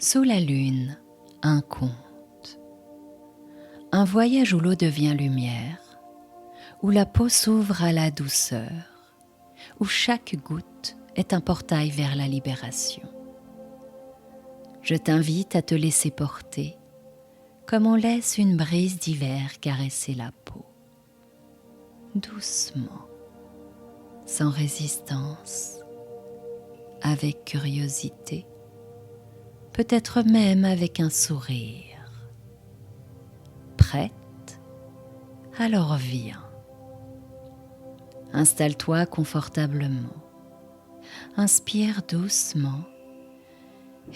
Sous la lune, un conte. Un voyage où l'eau devient lumière, où la peau s'ouvre à la douceur, où chaque goutte est un portail vers la libération. Je t'invite à te laisser porter, comme on laisse une brise d'hiver caresser la peau. Doucement, sans résistance, avec curiosité, peut-être même avec un sourire. Prête? Alors viens. Installe-toi confortablement. Inspire doucement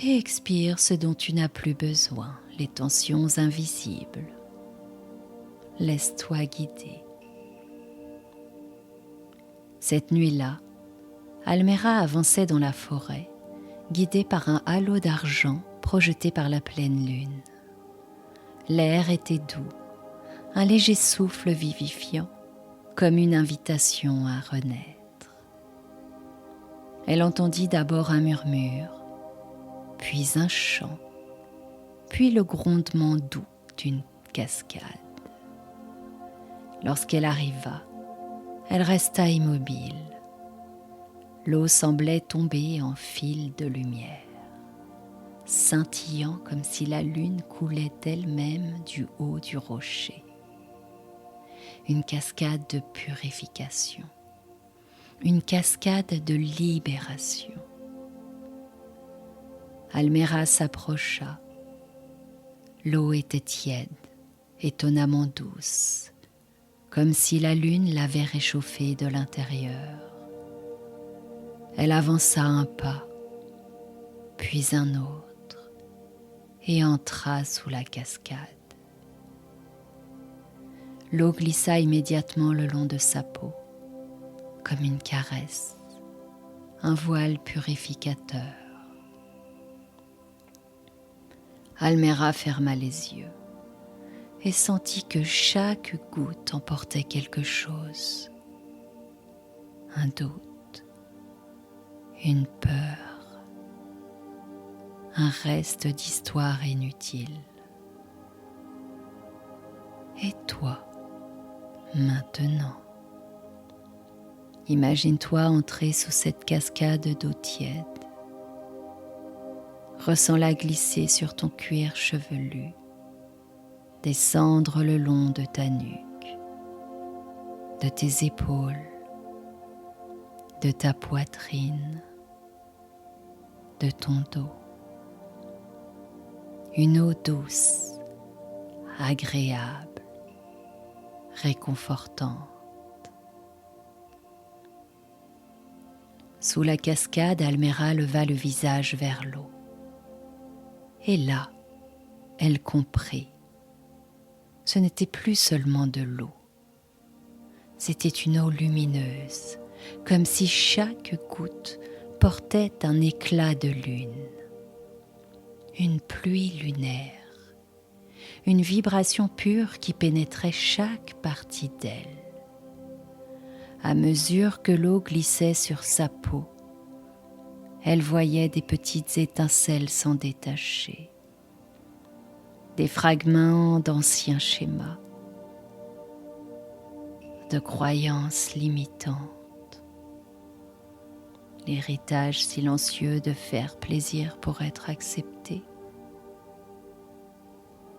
et expire ce dont tu n'as plus besoin, les tensions invisibles. Laisse-toi guider. Cette nuit-là, Almera avançait dans la forêt, guidée par un halo d'argent projeté par la pleine lune. L'air était doux, un léger souffle vivifiant, comme une invitation à renaître. Elle entendit d'abord un murmure, puis un chant, puis le grondement doux d'une cascade. Lorsqu'elle arriva, elle resta immobile. L'eau semblait tomber en fils de lumière, scintillant comme si la lune coulait d'elle-même du haut du rocher. Une cascade de purification, une cascade de libération. Almera s'approcha. L'eau était tiède, étonnamment douce, comme si la lune l'avait réchauffée de l'intérieur. Elle avança un pas, puis un autre, et entra sous la cascade. L'eau glissa immédiatement le long de sa peau, comme une caresse, un voile purificateur. Almera ferma les yeux et sentit que chaque goutte emportait quelque chose. Un doute, une peur, un reste d'histoire inutile. Et toi, maintenant, imagine-toi entrer sous cette cascade d'eau tiède. Ressens-la glisser sur ton cuir chevelu, descendre le long de ta nuque, de tes épaules, de ta poitrine, de ton dos. Une eau douce, agréable, réconfortante. Sous la cascade, Almera leva le visage vers l'eau. Et là, elle comprit. Ce n'était plus seulement de l'eau. C'était une eau lumineuse, comme si chaque goutte portait un éclat de lune. Une pluie lunaire, une vibration pure qui pénétrait chaque partie d'elle. À mesure que l'eau glissait sur sa peau, elle voyait des petites étincelles s'en détacher, des fragments d'anciens schémas, de croyances limitantes, l'héritage silencieux de faire plaisir pour être accepté,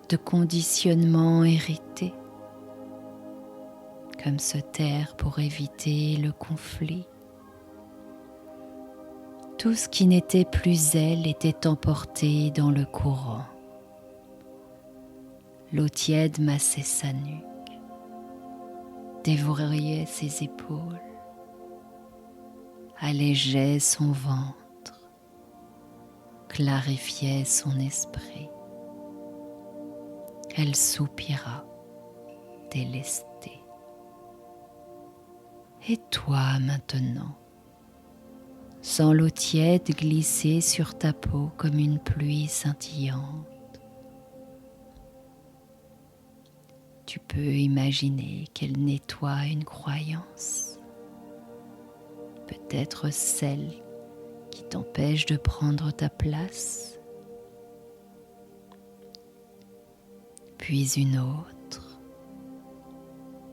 de conditionnements hérités, comme se taire pour éviter le conflit. Tout ce qui n'était plus elle était emporté dans le courant. L'eau tiède massait sa nuque, dévorait ses épaules, allégeait son ventre, clarifiait son esprit. Elle soupira, délestée. Et toi maintenant, sens l'eau tiède glisser sur ta peau comme une pluie scintillante. Tu peux imaginer qu'elle nettoie une croyance, peut-être celle qui t'empêche de prendre ta place, puis une autre,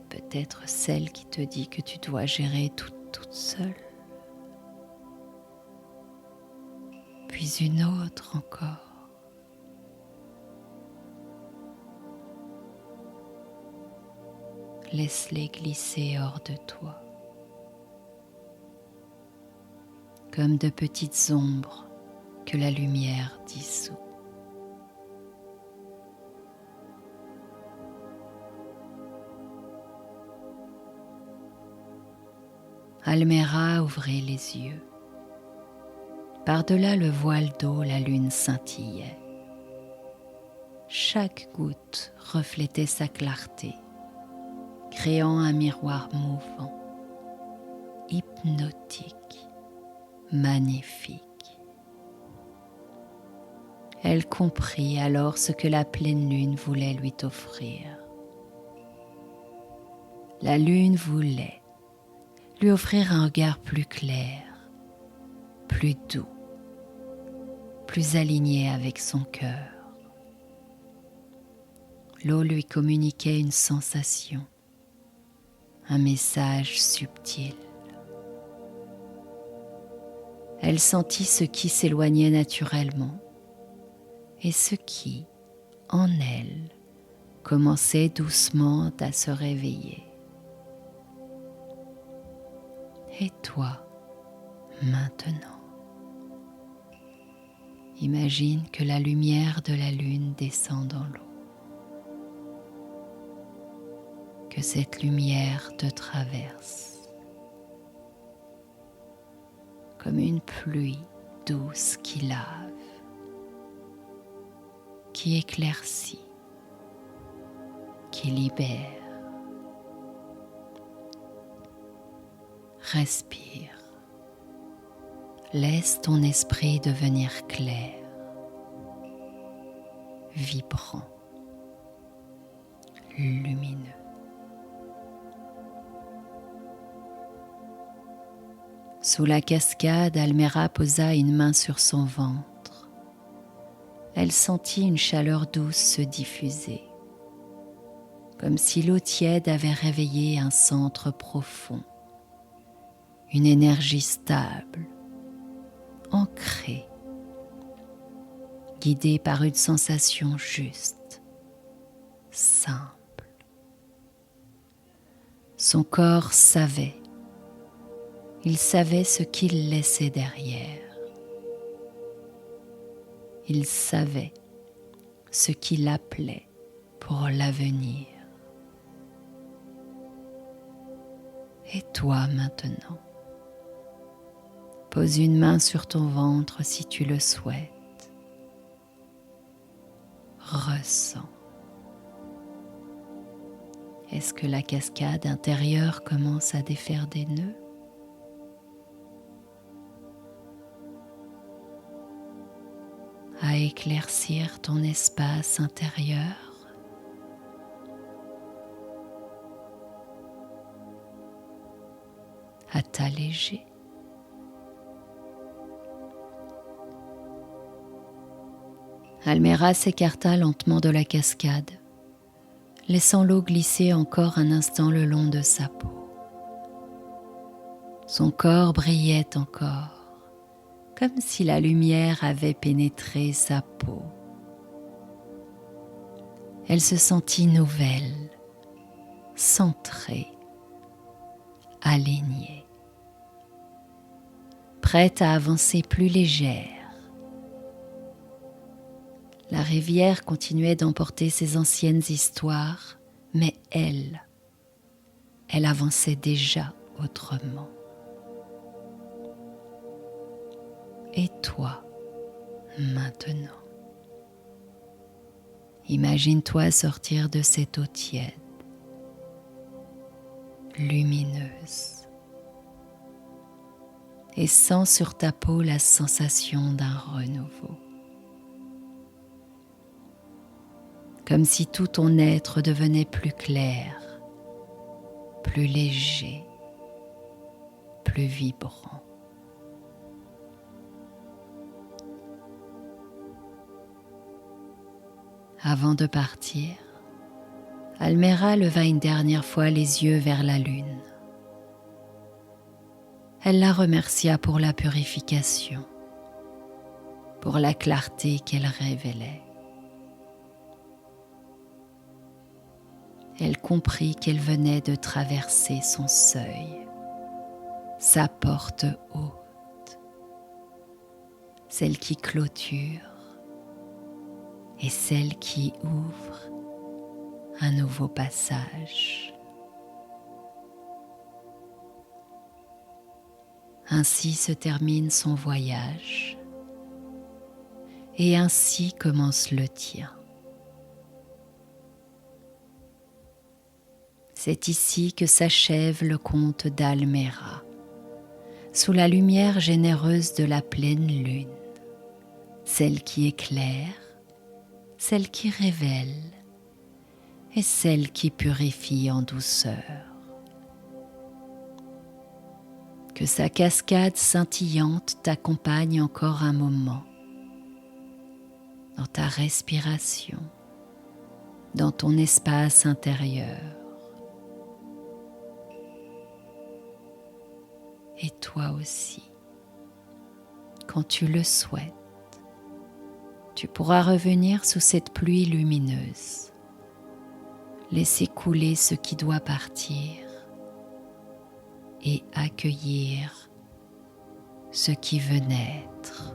peut-être celle qui te dit que tu dois gérer tout toute seule, puis une autre encore. Laisse-les glisser hors de toi, comme de petites ombres que la lumière dissout. Alméra ouvrait les yeux. Par-delà le voile d'eau, la lune scintillait. Chaque goutte reflétait sa clarté, créant un miroir mouvant, hypnotique, magnifique. Elle comprit alors ce que la pleine lune voulait lui offrir. La lune voulait lui offrir un regard plus clair, plus doux, plus aligné avec son cœur. L'eau lui communiquait une sensation, un message subtil. Elle sentit ce qui s'éloignait naturellement et ce qui, en elle, commençait doucement à se réveiller. Et toi, maintenant, imagine que la lumière de la lune descend dans l'eau, que cette lumière te traverse, comme une pluie douce qui lave, qui éclaircit, qui libère. Respire. Laisse ton esprit devenir clair, vibrant, lumineux. Sous la cascade, Alméra posa une main sur son ventre. Elle sentit une chaleur douce se diffuser, comme si l'eau tiède avait réveillé un centre profond, une énergie stable, ancrée, guidée par une sensation juste, simple. Son corps savait, il savait ce qu'il laissait derrière. Il savait ce qui l'appelait pour l'avenir. Et toi maintenant, pose une main sur ton ventre si tu le souhaites. Ressens. Est-ce que la cascade intérieure commence à défaire des nœuds? À éclaircir ton espace intérieur? À t'alléger? Alméra s'écarta lentement de la cascade, laissant l'eau glisser encore un instant le long de sa peau. Son corps brillait encore, comme si la lumière avait pénétré sa peau. Elle se sentit nouvelle, centrée, alignée, prête à avancer plus légère. La rivière continuait d'emporter ses anciennes histoires, mais elle avançait déjà autrement. Et toi, maintenant, imagine-toi sortir de cette eau tiède, lumineuse, et sens sur ta peau la sensation d'un renouveau. Comme si tout ton être devenait plus clair, plus léger, plus vibrant. Avant de partir, Almera leva une dernière fois les yeux vers la lune. Elle la remercia pour la purification, pour la clarté qu'elle révélait. Elle comprit qu'elle venait de traverser son seuil, sa porte haute, celle qui clôture et celle qui ouvre un nouveau passage. Ainsi se termine son voyage et ainsi commence le tien. C'est ici que s'achève le conte d'Almera, sous la lumière généreuse de la pleine lune, celle qui éclaire, celle qui révèle et celle qui purifie en douceur. Que sa cascade scintillante t'accompagne encore un moment, dans ta respiration, dans ton espace intérieur. Et toi aussi, quand tu le souhaites, tu pourras revenir sous cette pluie lumineuse, laisser couler ce qui doit partir et accueillir ce qui veut naître.